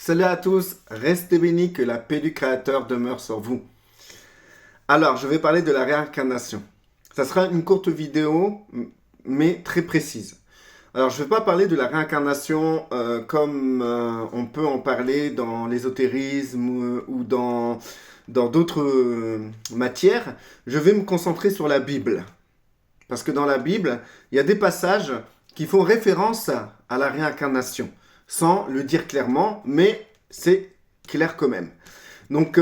Salut à tous, restez bénis, que la paix du Créateur demeure sur vous. Alors, je vais parler de la réincarnation. Ça sera une courte vidéo, mais très précise. Alors, je ne vais pas parler de la réincarnation comme on peut en parler dans l'ésotérisme ou dans d'autres matières. Je vais me concentrer sur la Bible. Parce que dans la Bible, il y a des passages qui font référence à la réincarnation, sans le dire clairement, mais c'est clair quand même. Donc,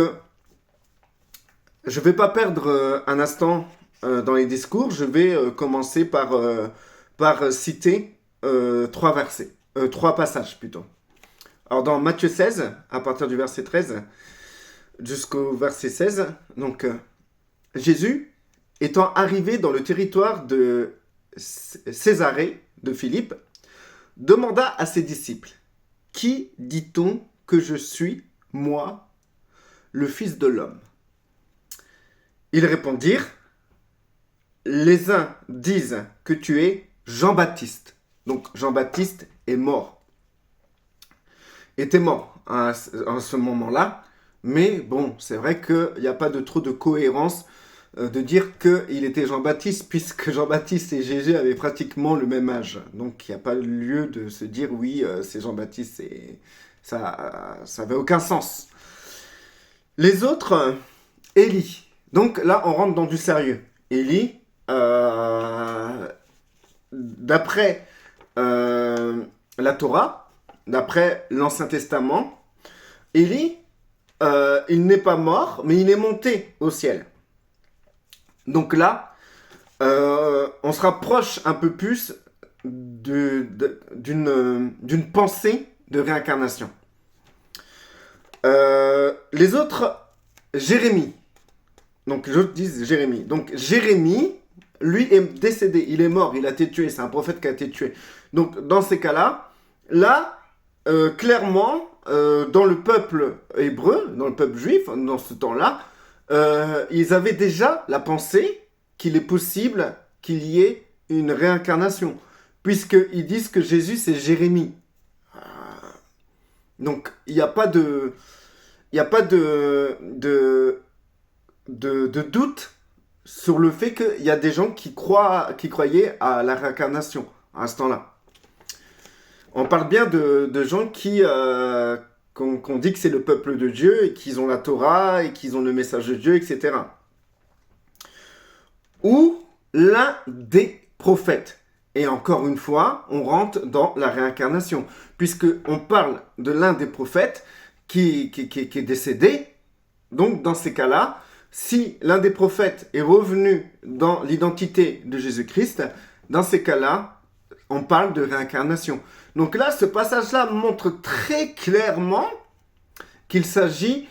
je ne vais pas perdre un instant dans les discours, je vais commencer par citer trois versets, trois passages plutôt. Alors, dans Matthieu 16, à partir du verset 13 jusqu'au verset 16, donc Jésus, étant arrivé dans le territoire de Césarée de Philippe, demanda à ses disciples, « Qui dit-on que je suis, moi, le Fils de l'homme ?» Ils répondirent, « Les uns disent que tu es Jean-Baptiste. » Donc Jean-Baptiste est mort. Était mort à ce moment-là, mais bon, c'est vrai qu'il n'y a pas de trop de cohérence de dire qu'il était Jean-Baptiste, puisque Jean-Baptiste et Jésus avaient pratiquement le même âge. Donc il n'y a pas lieu de se dire oui, c'est Jean-Baptiste, ça n'avait aucun sens. Les autres, Élie. Donc là, on rentre dans du sérieux. Élie, d'après la Torah, d'après l'Ancien Testament, Élie, il n'est pas mort, mais il est monté au ciel. Donc là, on se rapproche un peu plus d'une pensée de réincarnation. Les autres, Jérémie. Donc les autres disent Jérémie. Donc Jérémie, lui est décédé, il est mort, il a été tué, c'est un prophète qui a été tué. Donc dans ces cas-là, clairement, dans le peuple hébreu, dans le peuple juif, dans ce temps-là, ils avaient déjà la pensée qu'il est possible qu'il y ait une réincarnation, puisqu'ils disent que Jésus c'est Jérémie. Donc il n'y a pas de doute sur le fait qu'il y a des gens qui croyaient à la réincarnation à ce temps-là. On parle bien de gens qu'on dit que c'est le peuple de Dieu et qu'ils ont la Torah et qu'ils ont le message de Dieu, etc. Ou l'un des prophètes. Et encore une fois, on rentre dans la réincarnation, puisqu'on parle de l'un des prophètes qui est décédé. Donc, dans ces cas-là, si l'un des prophètes est revenu dans l'identité de Jésus-Christ, dans ces cas-là, on parle de réincarnation. Donc là, ce passage-là montre très clairement qu'il s'agit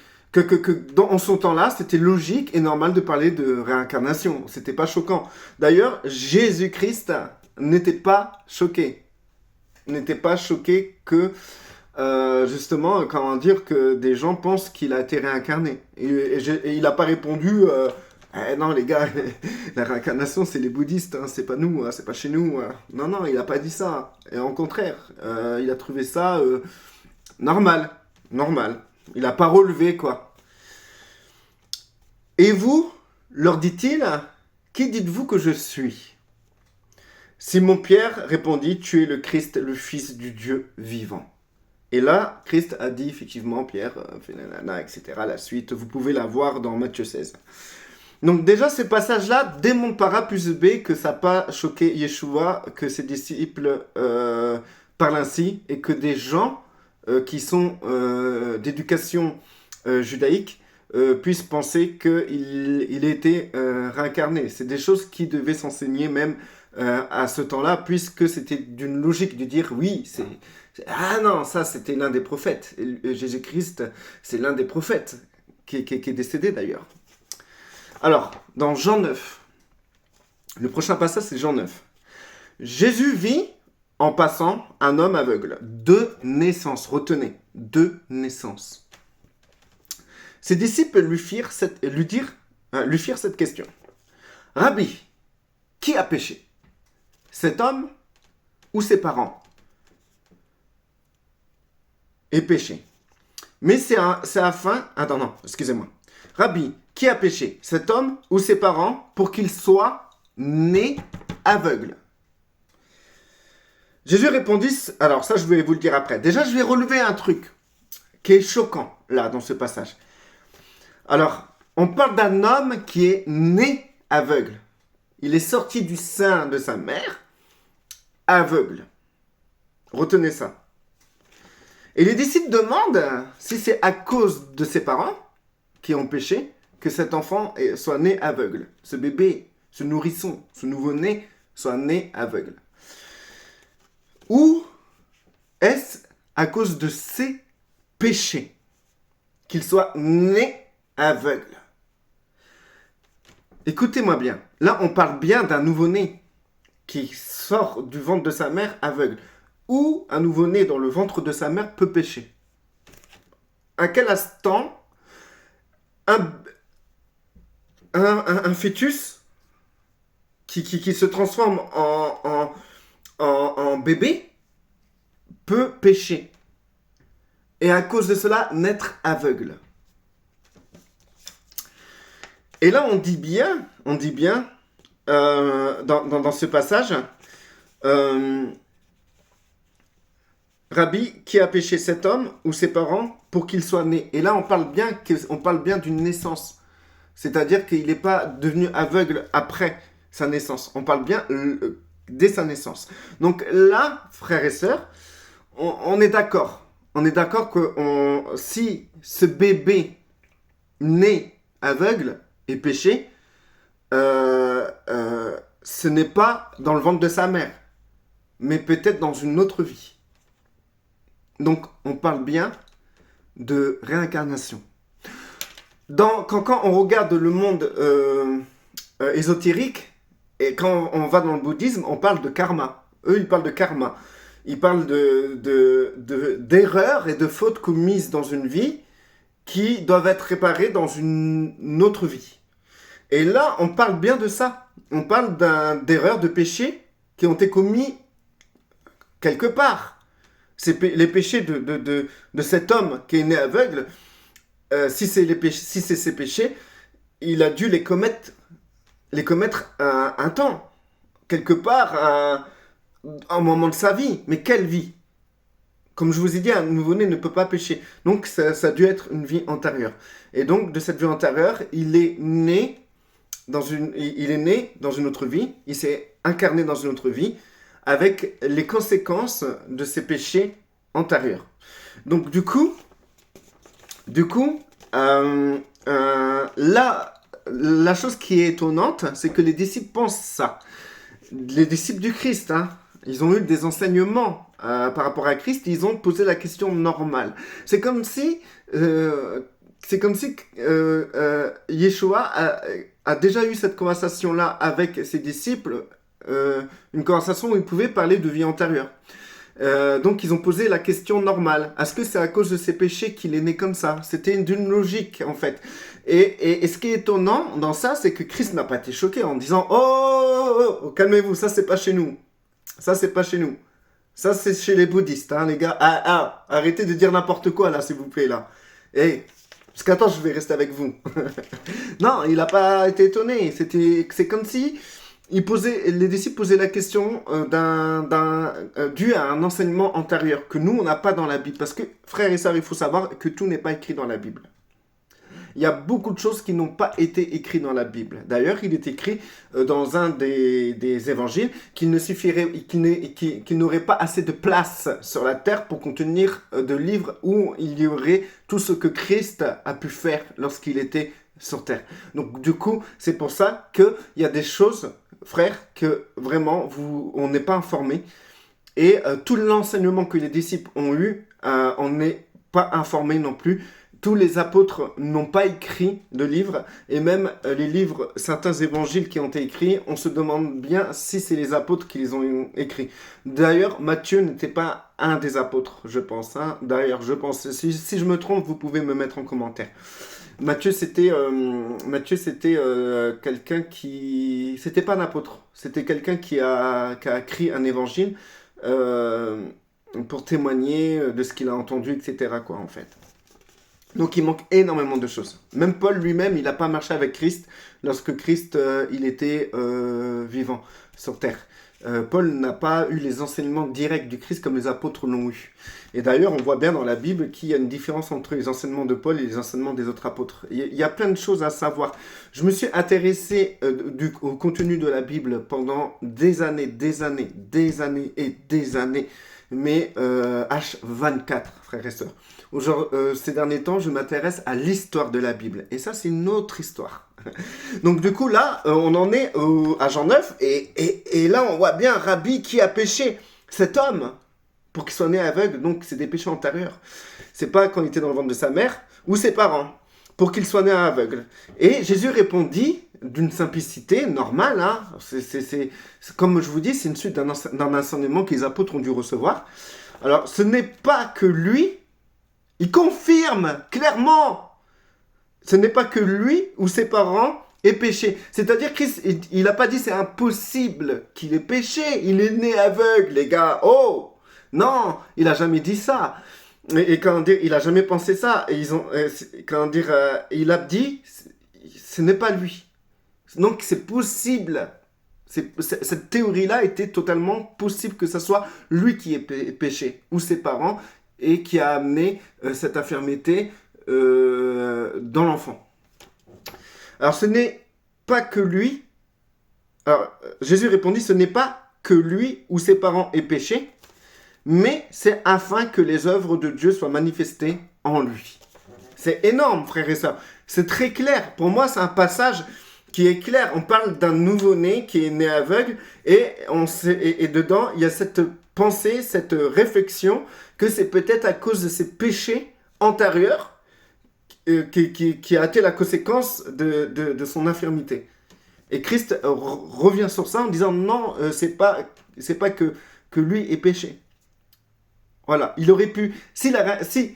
en son temps-là, c'était logique et normal de parler de réincarnation. C'était pas choquant. D'ailleurs, Jésus-Christ n'était pas choqué. N'était pas choqué que, justement, comment dire, que des gens pensent qu'il a été réincarné. Et il n'a pas répondu... non les gars, la réincarnation c'est les bouddhistes, hein, c'est pas nous, hein, c'est pas chez nous. Hein. Non, il a pas dit ça. Et au contraire, il a trouvé ça normal. Il a pas relevé quoi. Et vous, leur dit-il, qui dites-vous que je suis ? Simon-Pierre répondit, tu es le Christ, le Fils du Dieu vivant. Et là, Christ a dit effectivement, Pierre, etc. La suite, vous pouvez la voir dans Matthieu 16. Donc déjà, ces passages-là démontrent par A plus B que ça n'a pas choqué Yeshua, que ses disciples parlent ainsi, et que des gens qui sont d'éducation judaïque puissent penser qu'il a été réincarné. C'est des choses qui devaient s'enseigner même à ce temps-là, puisque c'était d'une logique de dire oui, ah non, ça c'était l'un des prophètes. Et Jésus-Christ, c'est l'un des prophètes qui est décédé d'ailleurs. Alors, dans Jean 9, le prochain passage, c'est Jean 9. Jésus vit, en passant, un homme aveugle, de naissance. Retenez, de naissance. Ses disciples lui firent cette question. « Rabbi, qui a péché ? Cet homme ou ses parents ? Et péché. Mais c'est afin... Attends, non, excusez-moi. Rabbi, qui a péché, cet homme ou ses parents, pour qu'il soit né aveugle? Jésus répondit... Alors ça, je vais vous le dire après. Déjà, je vais relever un truc qui est choquant, là, dans ce passage. Alors, on parle d'un homme qui est né aveugle. Il est sorti du sein de sa mère aveugle. Retenez ça. Et les disciples demandent si c'est à cause de ses parents qui ont péché que cet enfant soit né aveugle. Ce bébé, ce nourrisson, ce nouveau-né soit né aveugle. Ou est-ce à cause de ses péchés qu'il soit né aveugle? Écoutez-moi bien. Là, on parle bien d'un nouveau-né qui sort du ventre de sa mère aveugle. Ou un nouveau-né dans le ventre de sa mère peut pécher. À quel instant un fœtus qui se transforme en bébé peut pécher. Et à cause de cela, naître aveugle. Et là, on dit bien dans ce passage, Rabbi, qui a péché cet homme ou ses parents pour qu'il soit né? Et là, on parle bien d'une naissance. C'est-à-dire qu'il n'est pas devenu aveugle après sa naissance. On parle bien dès sa naissance. Donc là, frères et sœurs, on est d'accord. On est d'accord que si ce bébé né aveugle est péché, ce n'est pas dans le ventre de sa mère, mais peut-être dans une autre vie. Donc, on parle bien de réincarnation. Quand on regarde le monde ésotérique, et quand on va dans le bouddhisme, on parle de karma. Eux, ils parlent de karma. Ils parlent d'erreurs et de fautes commises dans une vie qui doivent être réparées dans une autre vie. Et là, on parle bien de ça. On parle d'erreurs, de péchés qui ont été commis quelque part. Les péchés de cet homme qui est né aveugle, si c'est ses péchés, il a dû les commettre un temps, quelque part, un moment de sa vie. Mais quelle vie? Comme je vous ai dit, un nouveau-né ne peut pas pécher. Donc ça a dû être une vie antérieure. Et donc de cette vie antérieure, il est né dans une autre vie, il s'est incarné dans une autre vie, avec les conséquences de ses péchés antérieurs. Donc du coup, la chose qui est étonnante, c'est que les disciples pensent ça. Les disciples du Christ, ils ont eu des enseignements par rapport à Christ, ils ont posé la question normale. C'est comme si Yeshua a déjà eu cette conversation-là avec ses disciples, une conversation où ils pouvaient parler de vie antérieure. Donc ils ont posé la question normale. Est-ce que c'est à cause de ses péchés qu'il est né comme ça? C'était d'une logique en fait. Et ce qui est étonnant dans ça, c'est que Christ n'a pas été choqué en disant oh, calmez-vous, ça c'est pas chez nous. Ça c'est pas chez nous. Ça c'est chez les bouddhistes, les gars. Arrêtez de dire n'importe quoi là, s'il vous plaît là. Parce qu'attends, je vais rester avec vous. Non, il n'a pas été étonné. C'est comme si les disciples posaient la question dû à un enseignement antérieur que nous, on n'a pas dans la Bible. Parce que, frères et sœurs, il faut savoir que tout n'est pas écrit dans la Bible. Il y a beaucoup de choses qui n'ont pas été écrites dans la Bible. D'ailleurs, il est écrit dans un des évangiles qu'il n'aurait pas assez de place sur la terre pour contenir de livres où il y aurait tout ce que Christ a pu faire lorsqu'il était sur terre. Donc du coup, c'est pour ça qu'il y a des choses, frères, que vraiment on n'est pas informé. Et tout l'enseignement que les disciples ont eu, on n'est pas informé non plus. Tous les apôtres n'ont pas écrit de livres, et même les livres, certains évangiles qui ont été écrits, on se demande bien si c'est les apôtres qui les ont écrits. D'ailleurs, Matthieu n'était pas un des apôtres, je pense. D'ailleurs, je pense. Si je me trompe, vous pouvez me mettre en commentaire. Matthieu, c'était quelqu'un qui... C'était pas un apôtre. C'était quelqu'un qui a écrit un évangile pour témoigner de ce qu'il a entendu, etc. quoi, en fait. Donc il manque énormément de choses. Même Paul lui-même, il n'a pas marché avec Christ lorsque Christ il était vivant sur terre. Paul n'a pas eu les enseignements directs du Christ comme les apôtres l'ont eu. Et d'ailleurs, on voit bien dans la Bible qu'il y a une différence entre les enseignements de Paul et les enseignements des autres apôtres. Il y a plein de choses à savoir. Je me suis intéressé au contenu de la Bible pendant des années et des années. Mais H24, frères et sœurs. Ces derniers temps, je m'intéresse à l'histoire de la Bible. Et ça, c'est une autre histoire. Donc du coup, là, on en est à Jean 9. Et là, on voit bien Rabbi qui a péché. Cet homme, pour qu'il soit né aveugle, donc c'est des péchés antérieurs. C'est pas quand il était dans le ventre de sa mère ou ses parents, pour qu'il soit né aveugle. Et Jésus répondit d'une simplicité normale. Hein. C'est, comme je vous dis, c'est une suite d'un enseignement que les apôtres ont dû recevoir. Alors, ce n'est pas que lui, il confirme clairement, ce n'est pas que lui ou ses parents aient péché. C'est-à-dire qu'il n'a pas dit c'est impossible qu'il ait péché, il est né aveugle, les gars. Oh non, il n'a jamais dit ça. Et comment dire, il n'a jamais pensé ça. Et il a dit, ce n'est pas lui. Donc c'est possible. Cette théorie-là était totalement possible que ce soit lui qui ait péché, ou ses parents, et qui a amené cette infirmité dans l'enfant. Alors ce n'est pas que lui. Alors Jésus répondit, ce n'est pas que lui ou ses parents aient péché, mais c'est afin que les œuvres de Dieu soient manifestées en lui. C'est énorme, frères et sœurs. C'est très clair. Pour moi, c'est un passage qui est clair. On parle d'un nouveau-né qui est né aveugle et dedans, il y a cette pensée, cette réflexion que c'est peut-être à cause de ses péchés antérieurs qui a été la conséquence de son infirmité. Et Christ revient sur ça en disant non, c'est pas que lui ait péché. Voilà, il aurait pu, si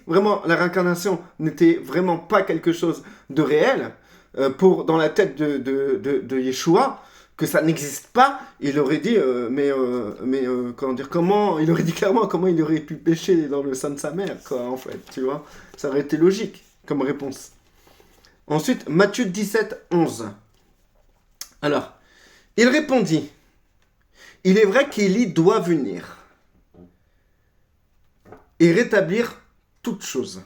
vraiment la réincarnation n'était vraiment pas quelque chose de réel, dans la tête de Yeshua, que ça n'existe pas, il aurait dit, il aurait dit clairement comment il aurait pu pécher dans le sein de sa mère, quoi, en fait, tu vois. Ça aurait été logique comme réponse. Ensuite, Matthieu 17, 11. Alors, il répondit, il est vrai qu'Élie doit venir et rétablir toutes choses.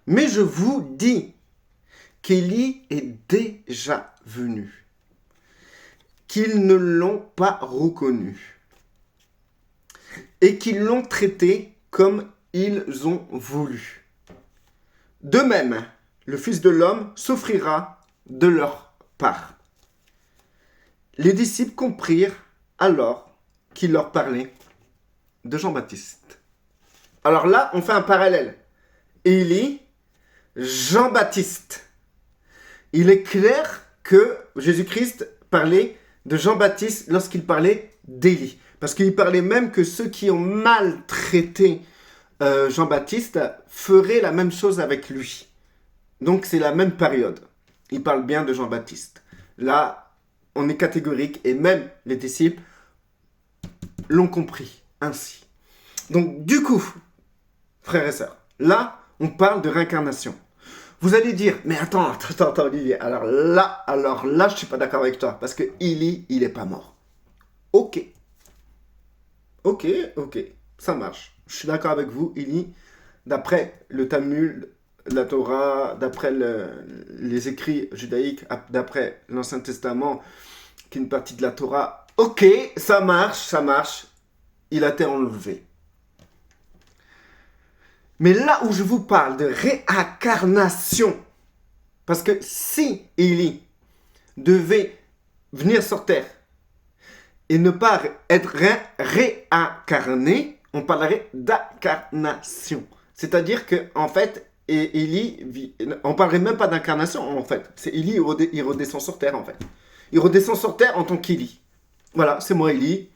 Mais je vous dis qu'Élie est déjà venu, qu'ils ne l'ont pas reconnu et qu'ils l'ont traité comme ils ont voulu. De même, le Fils de l'homme souffrira de leur part. Les disciples comprirent alors qu'il leur parlait de Jean-Baptiste. Alors là, on fait un parallèle. Élie, Jean-Baptiste. Il est clair que Jésus-Christ parlait de Jean-Baptiste lorsqu'il parlait d'Élie. Parce qu'il parlait même que ceux qui ont maltraité Jean-Baptiste feraient la même chose avec lui. Donc c'est la même période. Il parle bien de Jean-Baptiste. Là, on est catégorique et même les disciples l'ont compris ainsi. Donc du coup, frères et sœurs, là, on parle de réincarnation. Vous allez dire, mais attends, Olivier, alors là, je suis pas d'accord avec toi, parce que Élie, il est pas mort. Ok, ça marche. Je suis d'accord avec vous, Élie, d'après le Talmud, la Torah, d'après les écrits judaïques, d'après l'Ancien Testament, qui est une partie de la Torah, ok, ça marche, il a été enlevé. Mais là où je vous parle de réincarnation, parce que si Élie devait venir sur terre et ne pas être réincarné, on parlerait d'incarnation. C'est-à-dire que en fait, Élie, on parlerait même pas d'incarnation en fait. C'est Élie, il redescend sur terre en fait. Il redescend sur terre en tant qu'Élie. Voilà, c'est moi Élie.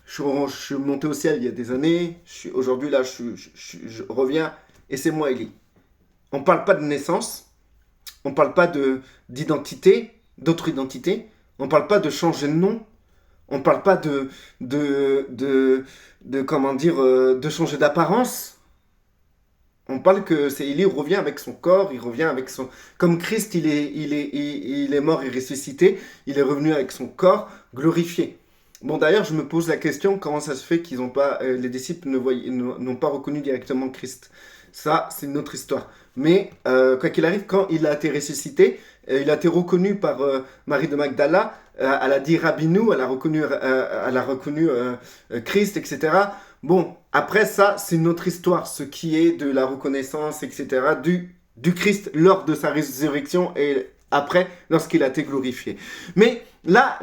Je suis monté au ciel il y a des années. Aujourd'hui, là, je reviens et c'est moi, Élie. On ne parle pas de naissance. On ne parle pas d'identité, d'autre identité. On ne parle pas de changer de nom. On ne parle pas de changer d'apparence. On parle que c'est Élie revient avec son corps, il revient avec son... Comme Christ, il est mort et ressuscité, il est revenu avec son corps glorifié. Bon, d'ailleurs, je me pose la question, comment ça se fait qu'ils n'ont pas, les disciples n'ont pas reconnu directement Christ. Ça, c'est une autre histoire. Mais, quoi qu'il arrive, quand il a été ressuscité, il a été reconnu par Marie de Magdala, elle a dit Rabbinou, elle a reconnu Christ, etc. Bon, après ça, c'est une autre histoire, ce qui est de la reconnaissance, etc., du Christ lors de sa résurrection et après, lorsqu'il a été glorifié. Mais là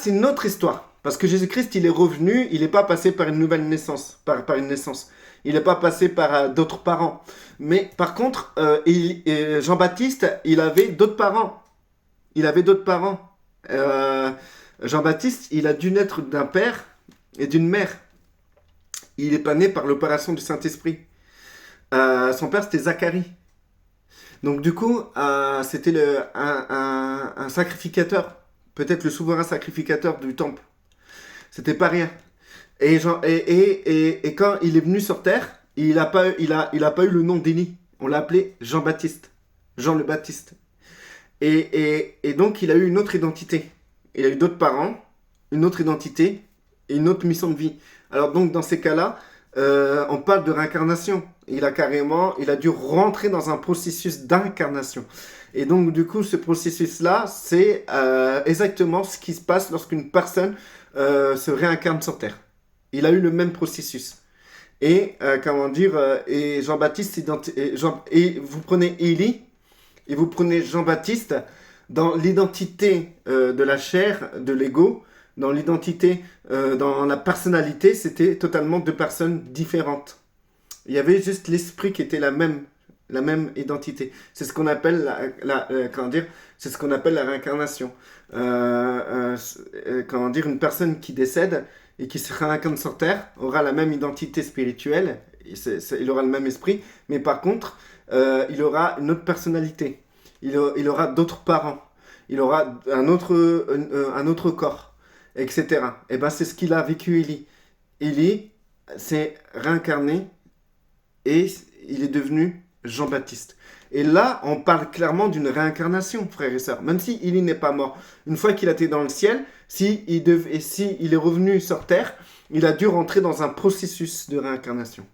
c'est une autre histoire. Parce que Jésus-Christ, il est revenu, il n'est pas passé par une nouvelle naissance, par une naissance. Il n'est pas passé par d'autres parents. Mais par contre, Jean-Baptiste, il avait d'autres parents. Il avait d'autres parents. Jean-Baptiste, il a dû naître d'un père et d'une mère. Il n'est pas né par l'opération du Saint-Esprit. Son père, c'était Zacharie. Donc du coup, c'était un sacrificateur. Peut-être le souverain sacrificateur du temple. C'était pas rien. Et quand il est venu sur terre, il a pas eu le nom d'Élie. On l'a appelé Jean-Baptiste. Jean le Baptiste. Et donc, il a eu une autre identité. Il a eu d'autres parents, une autre identité et une autre mission de vie. Alors donc, dans ces cas-là, on parle de réincarnation. Il a dû rentrer dans un processus d'incarnation. Et donc, du coup, ce processus-là, c'est exactement ce qui se passe lorsqu'une personne se réincarne sur Terre. Il a eu le même processus. Et, et Jean-Baptiste, et vous prenez Élie, et vous prenez Jean-Baptiste, dans l'identité de la chair, de l'ego, dans l'identité, dans la personnalité, c'était totalement deux personnes différentes. Il y avait juste l'esprit qui était la même identité. C'est ce qu'on appelle c'est ce qu'on appelle la réincarnation. Une personne qui décède et qui se réincarne sur Terre aura la même identité spirituelle, il aura le même esprit, mais par contre, il aura une autre personnalité. Il aura d'autres parents. Il aura un autre corps, etc. Et ben c'est ce qu'il a vécu Élie. Élie s'est réincarné et il est devenu Jean-Baptiste. Et là, on parle clairement d'une réincarnation, frères et sœurs. Même si Élie n'est pas mort. Une fois qu'il a été dans le ciel, s'il est revenu sur terre, il a dû rentrer dans un processus de réincarnation.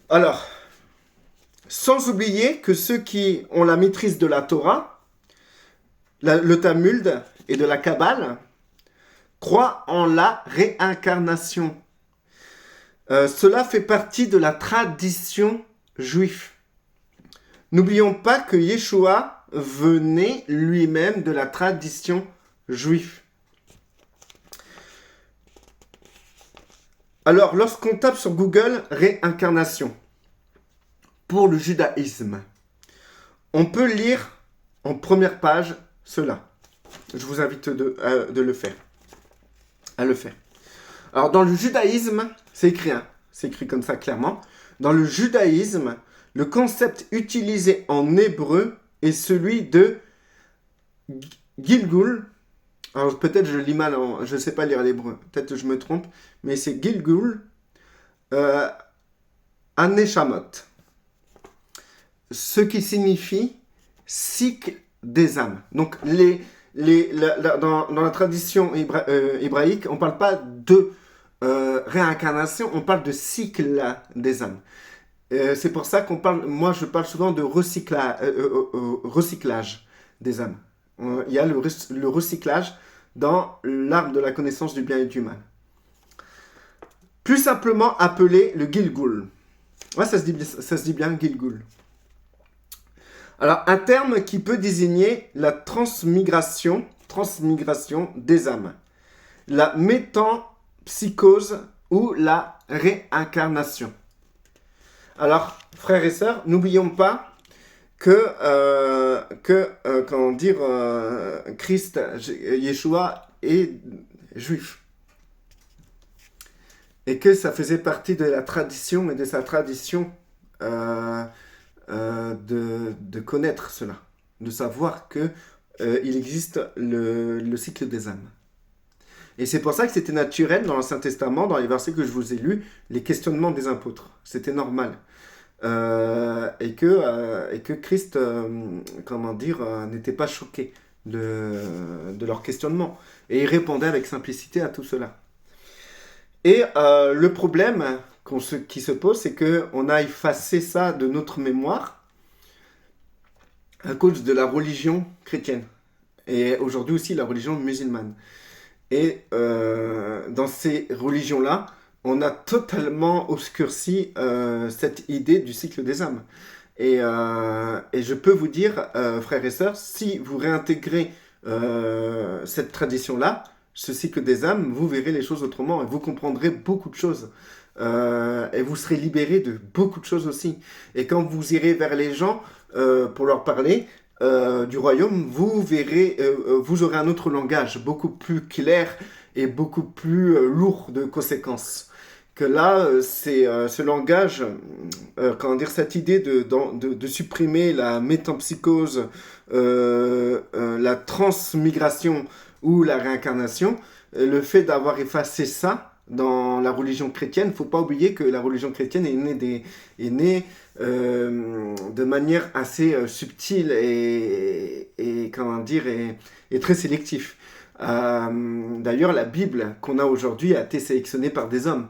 Alors, sans oublier que ceux qui ont la maîtrise de la Torah, le Talmud et de la Kabbale, croient en la réincarnation. Cela fait partie de la tradition juive. N'oublions pas que Yeshua venait lui-même de la tradition juive. Alors, lorsqu'on tape sur Google « réincarnation » pour le judaïsme, on peut lire en première page cela. Je vous invite de le faire. À le faire. Alors, dans le judaïsme, c'est écrit comme ça clairement. Dans le judaïsme, le concept utilisé en hébreu est celui de Gilgul. Alors, peut-être je lis mal, je ne sais pas lire l'hébreu. Peut-être que je me trompe. Mais c'est Gilgul Aneshamot. Ce qui signifie cycle des âmes. Donc, dans la tradition hébraïque, on ne parle pas de réincarnation, on parle de cycle des âmes. C'est pour ça moi je parle souvent de recyclage des âmes. Il y a le recyclage dans l'arbre de la connaissance du bien et du mal. Plus simplement appelé le Gilgul. Ouais, ça se dit bien Gilgul. Alors, un terme qui peut désigner la transmigration des âmes, la métempsychose ou la réincarnation. Alors, frères et sœurs, n'oublions pas que Christ, Yeshua, est juif. Et que ça faisait partie de la tradition, mais de sa tradition de connaître cela, de savoir que il existe le cycle des âmes. Et c'est pour ça que c'était naturel dans l'Ancien Testament, dans les versets que je vous ai lus, les questionnements des apôtres. C'était normal. Et que Christ, n'était pas choqué de leur questionnement. Et il répondait avec simplicité à tout cela. Et le problème qui se pose, c'est qu'on a effacé ça de notre mémoire à cause de la religion chrétienne. Et aujourd'hui aussi la religion musulmane. Et dans ces religions-là, on a totalement obscurci cette idée du cycle des âmes. Et je peux vous dire, frères et sœurs, si vous réintégrez cette tradition-là, ce cycle des âmes, vous verrez les choses autrement et vous comprendrez beaucoup de choses. Et vous serez libérés de beaucoup de choses aussi. Et quand vous irez vers les gens pour leur parler du royaume, vous verrez, vous aurez un autre langage, beaucoup plus clair et beaucoup plus lourd de conséquences. Que là, c'est ce langage, cette idée de supprimer la métempsychose, la transmigration ou la réincarnation, le fait d'avoir effacé ça dans la religion chrétienne, il ne faut pas oublier que la religion chrétienne est née de manière assez subtile et très sélective. D'ailleurs, la Bible qu'on a aujourd'hui a été sélectionnée par des hommes.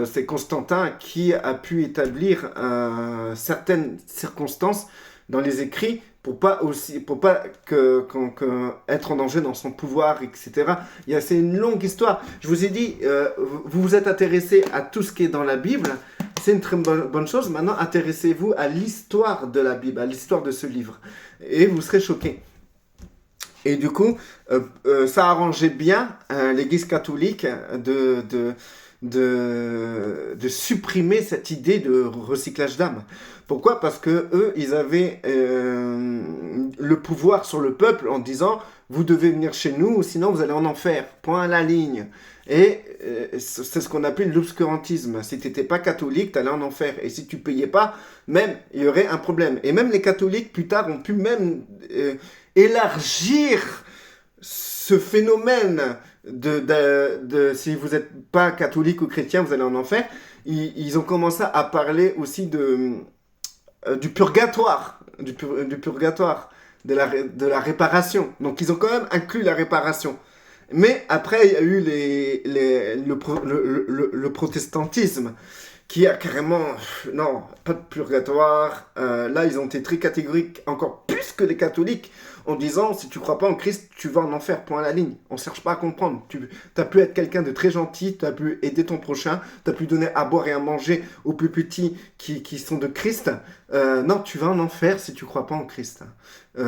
C'est Constantin qui a pu établir certaines circonstances dans les écrits pour pas être en danger dans son pouvoir, etc. C'est une longue histoire. Je vous ai dit, vous vous êtes intéressé à tout ce qui est dans la Bible. C'est une très bonne chose. Maintenant, intéressez-vous à l'histoire de la Bible, à l'histoire de ce livre. Et vous serez choqués. Et du coup, ça arrangeait bien l'Église catholique de supprimer cette idée de recyclage d'âme. Pourquoi ? Parce que eux, ils avaient le pouvoir sur le peuple en disant « Vous devez venir chez nous, sinon vous allez en enfer. » Point à la ligne. Et c'est ce qu'on appelle l'obscurantisme. Si tu n'étais pas catholique, tu allais en enfer. Et si tu ne payais pas, même, il y aurait un problème. Et même les catholiques, plus tard, ont pu même élargir ce phénomène si vous n'êtes pas catholique ou chrétien, vous allez en enfer. Ils ont commencé à parler aussi du purgatoire, du purgatoire, de la réparation. Donc ils ont quand même inclus la réparation. Mais après, il y a eu le protestantisme qui a carrément, non, pas de purgatoire. Là, ils ont été très catégoriques, encore plus que les catholiques, en disant, si tu ne crois pas en Christ, tu vas en enfer, point à la ligne. On ne cherche pas à comprendre. Tu as pu être quelqu'un de très gentil, tu as pu aider ton prochain, tu as pu donner à boire et à manger aux plus petits qui sont de Christ. Non, tu vas en enfer si tu ne crois pas en Christ.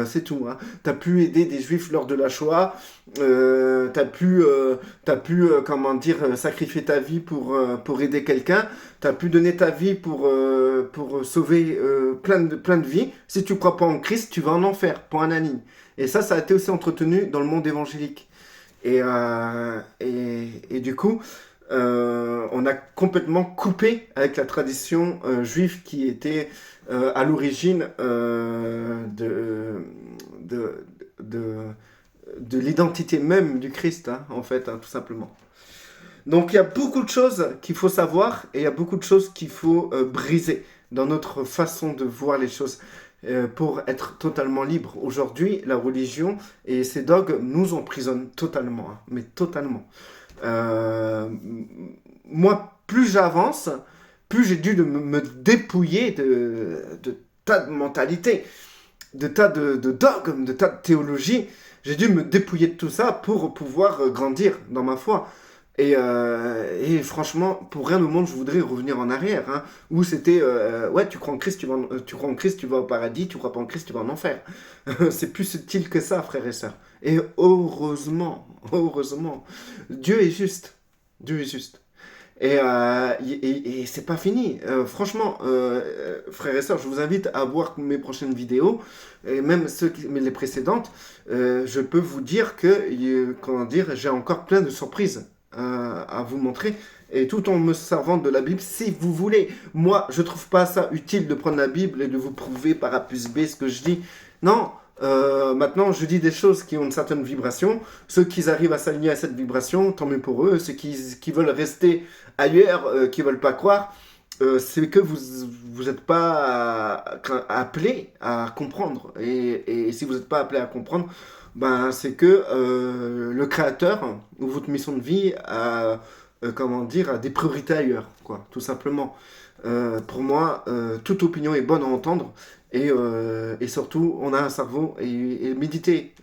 C'est tout. Hein. Tu as pu aider des juifs lors de la Shoah, tu as pu sacrifier ta vie pour aider quelqu'un, tu as pu donner ta vie pour sauver plein de vies. Si tu ne crois pas en Christ, tu vas en enfer, point à la ligne. Et ça a été aussi entretenu dans le monde évangélique. Et du coup, on a complètement coupé avec la tradition juive qui était à l'origine de l'identité même du Christ, hein, en fait, hein, tout simplement. Donc il y a beaucoup de choses qu'il faut savoir et il y a beaucoup de choses qu'il faut briser dans notre façon de voir les choses pour être totalement libre. Aujourd'hui, la religion et ses dogmes nous emprisonnent totalement, hein, mais totalement. Moi, plus j'avance, plus j'ai dû me dépouiller de tas de mentalités, de tas de dogmes, de tas de théologies. J'ai dû me dépouiller de tout ça pour pouvoir grandir dans ma foi. Et franchement, pour rien au monde, je voudrais revenir en arrière, hein, où c'était, ouais, tu crois en Christ, tu crois en Christ, tu vas au paradis, tu crois pas en Christ, tu vas en enfer. C'est plus subtil que ça, frères et sœurs. Et heureusement, Dieu est juste. Dieu est juste. Et c'est pas fini. Franchement, frères et sœurs, je vous invite à voir mes prochaines vidéos, et même les précédentes. Je peux vous dire que, j'ai encore plein de surprises à vous montrer, et tout en me servant de la Bible, si vous voulez. Moi, je trouve pas ça utile de prendre la Bible et de vous prouver par A plus B ce que je dis. Non, Maintenant, je dis des choses qui ont une certaine vibration. Ceux qui arrivent à s'aligner à cette vibration, tant mieux pour eux. Ceux qui veulent rester ailleurs, qui veulent pas croire, c'est que vous n'êtes pas appelé à comprendre. Et si vous n'êtes pas appelé à comprendre, ben, c'est que le créateur ou votre mission de vie a, comment dire, a des priorités ailleurs, quoi, tout simplement. Pour moi, toute opinion est bonne à entendre et surtout, on a un cerveau et méditer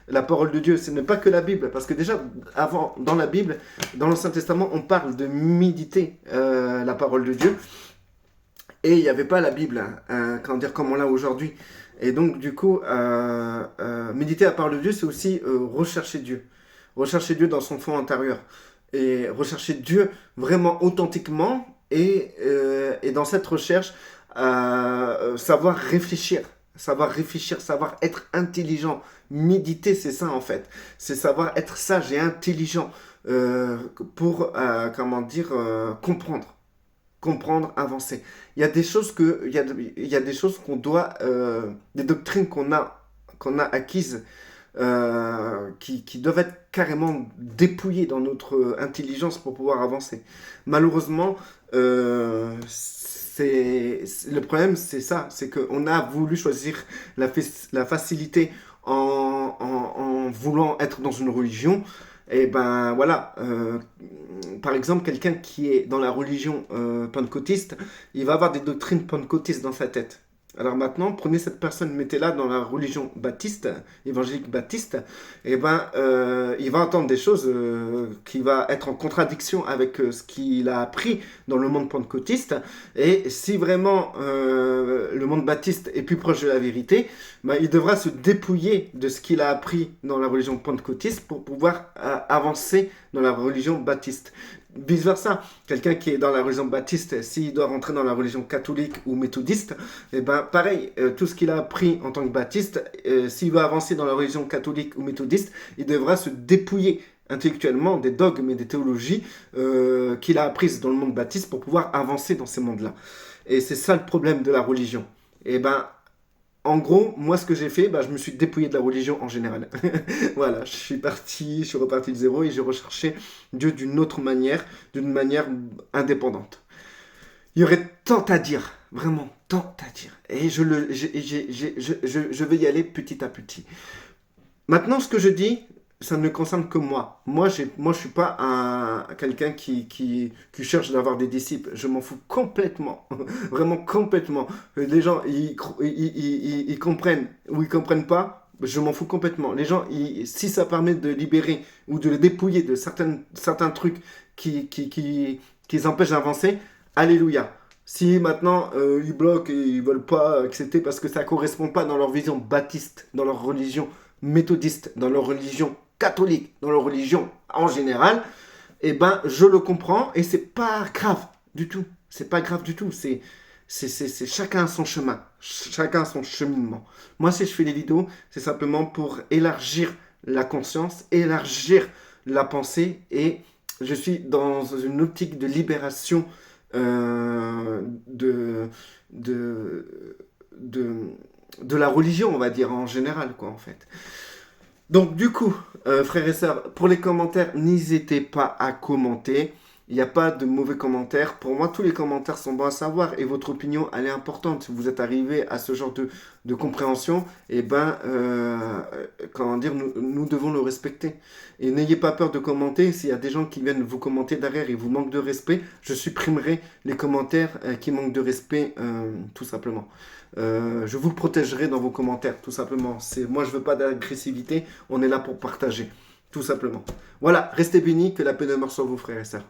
la parole de Dieu. Ce n'est pas que la Bible, parce que déjà, avant, dans la Bible, dans l'Ancien Testament, on parle de méditer la parole de Dieu et il n'y avait pas la Bible, comment dire, comme on l'a aujourd'hui. Et donc, du coup, méditer la parole de Dieu, c'est aussi rechercher Dieu. Rechercher Dieu dans son fond intérieur. Et rechercher Dieu vraiment authentiquement et dans cette recherche, savoir réfléchir, savoir être intelligent. Méditer, c'est ça en fait. C'est savoir être sage et intelligent pour, comment dire, comprendre, avancer. Il y a des choses il y a des choses qu'on doit, des doctrines qu'on a acquises qui doivent être carrément dépouillées dans notre intelligence pour pouvoir avancer. Malheureusement, le problème, c'est ça, c'est qu'on a voulu choisir la facilité en voulant être dans une religion. Et ben voilà, par exemple, quelqu'un qui est dans la religion pentecôtiste, il va avoir des doctrines pentecôtistes dans sa tête. Alors maintenant, prenez cette personne, mettez-la dans la religion baptiste, évangélique baptiste, et ben, il va entendre des choses qui vont être en contradiction avec ce qu'il a appris dans le monde pentecôtiste. Et si vraiment le monde baptiste est plus proche de la vérité, ben, il devra se dépouiller de ce qu'il a appris dans la religion pentecôtiste pour pouvoir avancer dans la religion baptiste. Vice versa, quelqu'un qui est dans la religion baptiste, s'il doit rentrer dans la religion catholique ou méthodiste, et ben pareil, tout ce qu'il a appris en tant que baptiste, s'il veut avancer dans la religion catholique ou méthodiste, il devra se dépouiller intellectuellement des dogmes et des théologies qu'il a apprises dans le monde baptiste pour pouvoir avancer dans ces mondes-là. Et c'est ça le problème de la religion. Et ben, en gros, moi, ce que j'ai fait, bah, je me suis dépouillé de la religion en général. Voilà, je suis reparti de zéro et j'ai recherché Dieu d'une manière indépendante. Il y aurait tant à dire, vraiment tant à dire. Et je vais y aller petit à petit. Maintenant, ce que je dis, ça ne concerne que moi. Moi, je suis pas quelqu'un qui cherche d'avoir des disciples. Je m'en fous complètement. Vraiment complètement. Les gens, ils comprennent ou ils comprennent pas. Je m'en fous complètement. Les gens, si ça permet de libérer ou de les dépouiller de certains trucs qui empêchent d'avancer, alléluia. Si maintenant ils bloquent et ils veulent pas accepter parce que ça correspond pas dans leur vision baptiste, dans leur religion méthodiste, dans leur religion catholique, dans leur religion en général, eh ben je le comprends et c'est pas grave du tout. C'est pas grave du tout. C'est chacun son chemin, chacun son cheminement. Moi, si je fais des vidéos, c'est simplement pour élargir la conscience, élargir la pensée et je suis dans une optique de libération de la religion, on va dire, en général, quoi, en fait. Donc, du coup, frères et sœurs, pour les commentaires, n'hésitez pas à commenter. Il n'y a pas de mauvais commentaires. Pour moi, tous les commentaires sont bons à savoir et votre opinion, elle est importante. Si vous êtes arrivé à ce genre de compréhension, eh ben, comment dire, nous devons le respecter. Et n'ayez pas peur de commenter. S'il y a des gens qui viennent vous commenter derrière et vous manquent de respect, je supprimerai les commentaires qui manquent de respect, tout simplement. Je vous protégerai dans vos commentaires, tout simplement. Moi, je veux pas d'agressivité. On est là pour partager, tout simplement. Voilà, restez bénis, que la paix demeure sur vous, frères et sœurs.